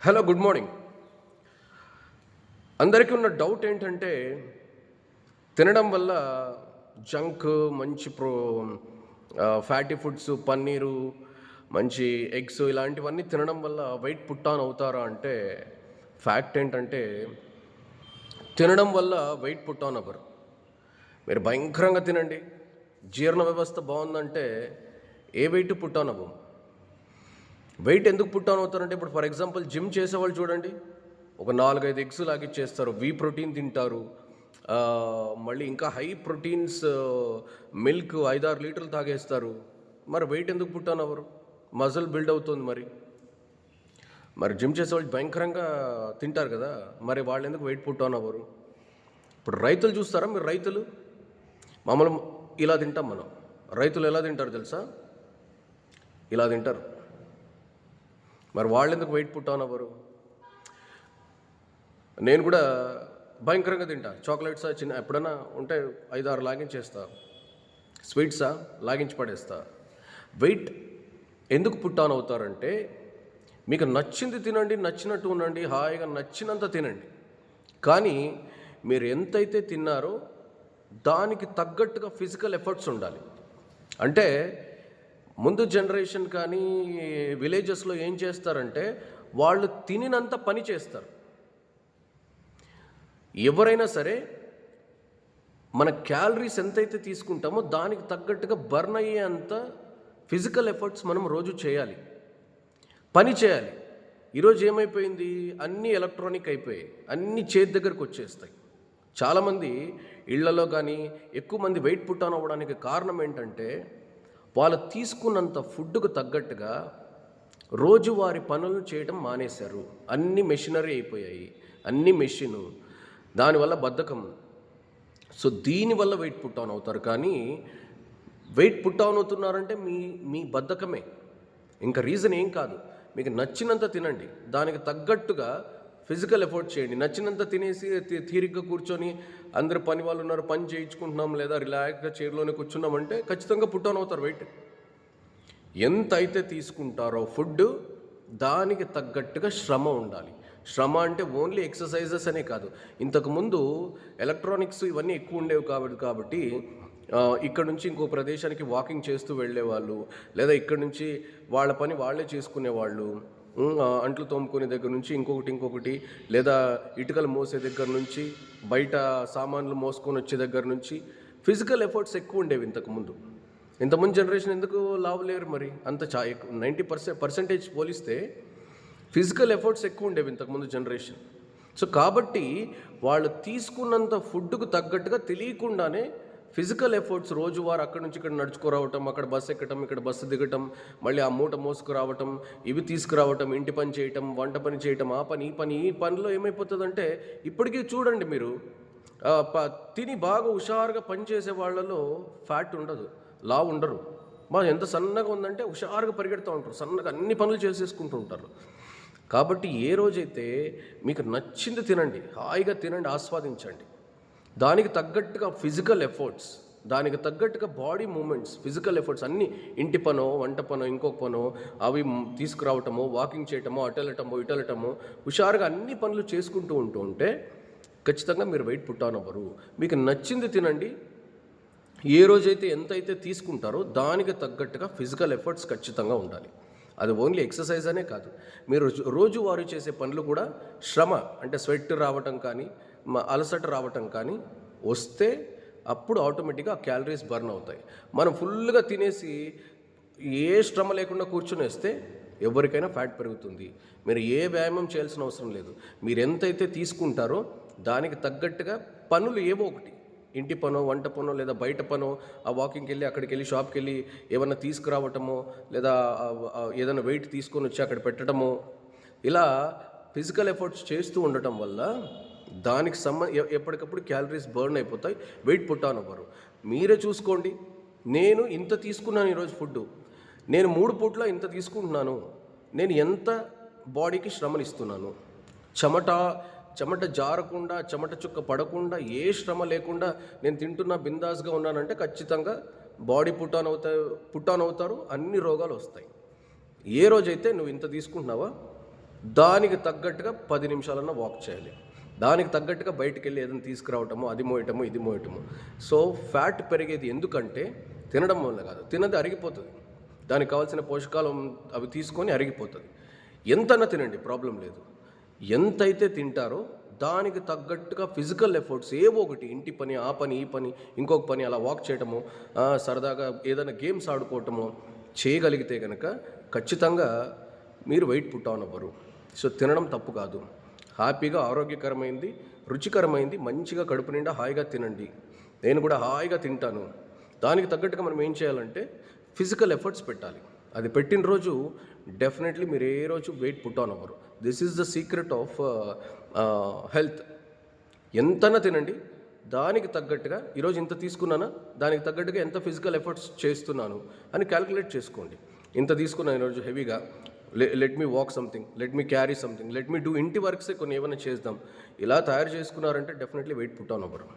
Hello, good morning. అందరికీ ఉన్న doubt ఏంటంటే తినడం వల్ల జంక్, మంచి ఫ్యాటీ ఫుడ్స్, పన్నీరు, మంచి ఎగ్స్ ఇలాంటివన్నీ తినడం వల్ల వెయిట్ పుట్ ఆన్ అవుతారా అంటే ఫ్యాక్ట్ ఏంటంటే తినడం వల్ల వెయిట్ పుట్ ఆన్ అవ్వరు. మీరు భయంకరంగా తినండి, జీర్ణ వ్యవస్థ బాగుందంటే ఏ వెయిట్ పుట్ ఆన్ అవ్వం. వెయిట్ ఎందుకు పుట్ ఆన్ అవుతారంటే ఇప్పుడు ఫర్ ఎగ్జాంపుల్ జిమ్ చేసేవాళ్ళు చూడండి, ఒక 4-5 ఎగ్స్ లాగిచ్చేస్తారు, వి ప్రోటీన్ తింటారు, మళ్ళీ ఇంకా హై ప్రోటీన్స్ మిల్క్ 5-6 లీటర్లు తాగేస్తారు. మరి వెయిట్ ఎందుకు పుట్ ఆన్ అవ్వరు? మజిల్ బిల్డ్ అవుతుంది. మరి జిమ్ చేసేవాళ్ళు భయంకరంగా తింటారు కదా, మరి వాళ్ళు ఎందుకు వెయిట్ పుట్ ఆన్ అవ్వరు? ఇప్పుడు రైతులు చూస్తారా మీరు? రైతులు మామూలు ఇలా తింటాం మనం. రైతులు ఎలా తింటారు తెలుసా? ఇలా తింటారు. మరి వాళ్ళు ఎందుకు వెయిట్ పుట్ ఆన్ అవ్వరు? నేను కూడా భయంకరంగా తింటా. చాక్లెట్సా చిన్న ఎప్పుడైనా ఉంటే 5-6 లాగించేస్తా, స్వీట్సా లాగించి పడేస్తా. వెయిట్ ఎందుకు పుట్ ఆన్ అవుతారంటే మీకు నచ్చింది తినండి, నచ్చినట్టు ఉండండి, హాయిగా నచ్చినంత తినండి. కానీ మీరు ఎంతైతే తిన్నారో దానికి తగ్గట్టుగా ఫిజికల్ ఎఫర్ట్స్ ఉండాలి. అంటే ముందు జనరేషన్ కానీ విలేజెస్లో ఏం చేస్తారంటే వాళ్ళు తినినంత పని చేస్తారు. ఎవరైనా సరే మన క్యాలరీస్ ఎంతైతే తీసుకుంటామో దానికి తగ్గట్టుగా బర్న్ అయ్యేంత ఫిజికల్ ఎఫర్ట్స్ మనం రోజు చేయాలి, పని చేయాలి. ఈరోజు ఏమైపోయింది, అన్నీ ఎలక్ట్రానిక్ అయిపోయాయి, అన్నీ చేతి దగ్గరకు వచ్చేస్తాయి. చాలామంది ఇళ్లలో కానీ ఎక్కువ మంది వెయిట్ పుట్ ఆన్ అవ్వడానికి కారణం ఏంటంటే వాళ్ళు తీసుకున్నంత ఫుడ్కు తగ్గట్టుగా రోజువారి పనులు చేయడం మానేశారు. అన్ని మెషినరీ అయిపోయాయి, అన్ని మెషిను, దానివల్ల బద్ధకం. సో దీనివల్ల వెయిట్ పుట్ ఆన్ అవుతారు. కానీ వెయిట్ పుట్ ఆన్ అవుతున్నారంటే మీ బద్ధకమే, ఇంకా రీజన్ ఏం కాదు. మీకు నచ్చినంత తినండి, దానికి తగ్గట్టుగా ఫిజికల్ ఎఫర్ట్ చేయండి. నచ్చినంత తినేసి తీరిగ్గా కూర్చొని అందరు పని వాళ్ళు ఉన్నారు, పని చేయించుకుంటున్నాం, లేదా రిలాక్స్గా చైర్లోనే కూర్చున్నామంటే ఖచ్చితంగా పుట్ ఆన్ అవుతారు వెయిట్. ఎంత అయితే తీసుకుంటారో ఫుడ్ దానికి తగ్గట్టుగా శ్రమ ఉండాలి. శ్రమ అంటే ఓన్లీ ఎక్సర్సైజెస్ అనే కాదు. ఇంతకుముందు ఎలక్ట్రానిక్స్ ఇవన్నీ ఎక్కువ ఉండేవి కాబట్టి ఇక్కడ నుంచి ఇంకో ప్రదేశానికి వాకింగ్ చేస్తూ వెళ్ళేవాళ్ళు, లేదా ఇక్కడ నుంచి వాళ్ళ పని వాళ్ళే చేసుకునేవాళ్ళు. అంట్లు తోముకునే దగ్గర నుంచి ఇంకొకటి, లేదా ఇటుకలు మోసే దగ్గర నుంచి, బయట సామాన్లు మోసుకొని వచ్చే దగ్గర నుంచి ఫిజికల్ ఎఫర్ట్స్ ఎక్కువ ఉండేవి ఇంతకుముందు జనరేషన్ ఎందుకు లావలేరు? మరి అంత 90% పోలిస్తే ఫిజికల్ ఎఫర్ట్స్ ఎక్కువ ఉండేవి ఇంతకుముందు జనరేషన్. సో కాబట్టి వాళ్ళు తీసుకున్నంత ఫుడ్కు తగ్గట్టుగా తెలియకుండానే ఫిజికల్ ఎఫర్ట్స్ రోజువారు అక్కడి నుంచి ఇక్కడ నడుచుకురావటం, అక్కడ బస్సు ఎక్కటం, ఇక్కడ బస్సు దిగటం, మళ్ళీ ఆ మూట మోసుకురావటం, ఇవి తీసుకురావటం, ఇంటి పని చేయటం, వంట పని చేయటం, ఆ పని ఈ పనిలో ఏమైపోతుందంటే ఇప్పటికీ చూడండి మీరు, తిని బాగా హుషారుగా పనిచేసే వాళ్ళలో ఫ్యాట్ ఉండదు, లావు ఉండరు. ఎంత సన్నగా ఉందంటే హుషారుగా పరిగెడుతూ ఉంటారు, సన్నగా అన్ని పనులు చేసేసుకుంటూ ఉంటారు. కాబట్టి ఏ రోజైతే మీకు నచ్చింది తినండి, హాయిగా తినండి, ఆస్వాదించండి. దానికి తగ్గట్టుగా ఫిజికల్ ఎఫర్ట్స్, దానికి తగ్గట్టుగా బాడీ మూమెంట్స్, ఫిజికల్ ఎఫర్ట్స్ అన్నీ, ఇంటి పనో, వంట పనో, ఇంకొక పనో, అవి తీసుకురావటమో, వాకింగ్ చేయటమో, ఇటెళ్ళటమో, హుషారుగా అన్ని పనులు చేసుకుంటూ ఉంటే ఖచ్చితంగా మీరు వెయిట్ పుట్ ఆన్ అవ్వరు. మీకు నచ్చింది తినండి. ఏ రోజైతే ఎంతైతే తీసుకుంటారో దానికి తగ్గట్టుగా ఫిజికల్ ఎఫర్ట్స్ ఖచ్చితంగా ఉండాలి. అది ఓన్లీ ఎక్సర్సైజ్ అనే కాదు, మీరు రోజువారీ చేసే పనులు కూడా శ్రమ, అంటే స్వెట్ రావటం కానీ, అలసట రావటం కానీ వస్తే అప్పుడు ఆటోమేటిక్గా ఆ క్యాలరీస్ బర్న్ అవుతాయి. మనం ఫుల్గా తినేసి ఏ శ్రమ లేకుండా కూర్చొని వేస్తే ఎవరికైనా ఫ్యాట్ పెరుగుతుంది. మీరు ఏ వ్యాయామం చేయాల్సిన అవసరం లేదు. మీరు ఎంతైతే తీసుకుంటారో దానికి తగ్గట్టుగా పనులు ఏవో ఒకటి, ఇంటి పనో, వంట పనో, లేదా బయట పనో, ఆ వాకింగ్కి వెళ్ళి, అక్కడికి వెళ్ళి, షాప్కి వెళ్ళి ఏమన్నా తీసుకురావటమో, లేదా ఏదైనా వెయిట్ తీసుకొని వచ్చి అక్కడ పెట్టడమో, ఇలా ఫిజికల్ ఎఫర్ట్స్ చేస్తూ ఉండటం వల్ల దానికి ఎప్పటికప్పుడు క్యాలరీస్ బర్న్ అయిపోతాయి, వెయిట్ పుట్ ఆన్ అవ్వరు. మీరే చూసుకోండి. నేను ఇంత తీసుకున్నాను ఈరోజు ఫుడ్, నేను 3 పూట్ల ఇంత తీసుకుంటున్నాను, నేను ఎంత బాడీకి శ్రమనిస్తున్నాను, చెమట జారకుండా, చెమట చుక్క పడకుండా, ఏ శ్రమ లేకుండా నేను తింటున్నా, బిందాస్గా ఉన్నానంటే ఖచ్చితంగా బాడీ పుట్ ఆన్ అవుతారు, అన్ని రోగాలు వస్తాయి. ఏ రోజైతే నువ్వు ఇంత తీసుకుంటున్నావా, దానికి తగ్గట్టుగా 10 నిమిషాలన్నా వాక్ చేయాలి. దానికి తగ్గట్టుగా బయటికి వెళ్ళి ఏదైనా తీసుకురావటము, అది మోయటము, ఇది మోయటము. సో ఫ్యాట్ పెరిగేది ఎందుకంటే తినడం వల్ల కాదు, తినది అరిగిపోతుంది. దానికి కావాల్సిన పోషకాలు అవి తీసుకొని అరిగిపోతుంది. ఎంతన్నా తినండి, ప్రాబ్లం లేదు. ఎంతైతే తింటారో దానికి తగ్గట్టుగా ఫిజికల్ ఎఫర్ట్స్ ఏవో ఒకటి, ఇంటి పని, ఆ పని, ఈ పని, ఇంకొక పని, అలా వాక్ చేయటము, సరదాగా ఏదైనా గేమ్స్ ఆడుకోవటము చేయగలిగితే కనుక ఖచ్చితంగా మీరు వెయిట్ పుట్ ఆన్ అవ్వరు. సో తినడం తప్పు కాదు, హ్యాపీగా ఆరోగ్యకరమైంది, రుచికరమైంది, మంచిగా కడుపు నిండా హాయిగా తినండి. నేను కూడా హాయిగా తింటాను. దానికి తగ్గట్టుగా మనం ఏం చేయాలంటే ఫిజికల్ ఎఫర్ట్స్ పెట్టాలి. అది పెట్టిన రోజు డెఫినెట్లీ మీరు ఏ రోజు వెయిట్ పుట్ ఆన్ అవ్వరు. This is the secret of health. ఎంతనా తినండి, దానికి తగ్గట్టుగా ఈరోజు ఇంత తీసుకున్నానా, దానికి తగ్గట్టుగా ఎంత ఫిజికల్ ఎఫర్ట్స్ చేస్తున్నాను అని క్యాలిక్యులేట్ చేసుకోండి. ఇంత తీసుకున్నాను ఈరోజు హెవీగా, let me walk something, let me carry something, let me do ఇంటి వర్క్సే కొన్ని ఏమైనా చేద్దాం. ఇలా తయారు చేసుకున్నారంటే డెఫినెట్లీ వెయిట్ పుట్ ఆన్ అవ్వరు.